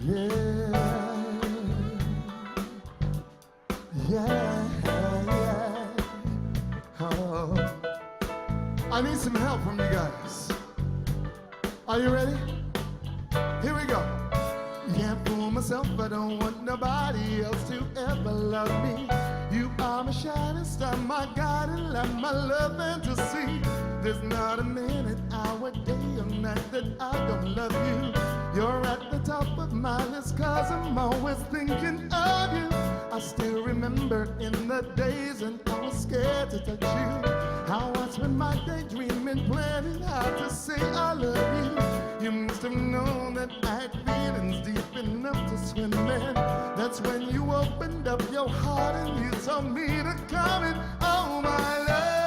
Yeah, yeah, yeah. Oh, I need some help from you guys. Are you ready? Here we go. Can't fool myself, I don't want nobody else to ever love me. You are my shining star, my guiding light, my love fantasy. There's not a minute, hour, day or night that I don't love you. You're at the top of my list, cause I'm always thinking of you. I still remember in the days when I was scared to touch you, how I spent my day dreaming, planning how to say I love you. You must have known that I had feelings deep enough to swim in. That's when you opened up your heart and you told me to come in. Oh my love,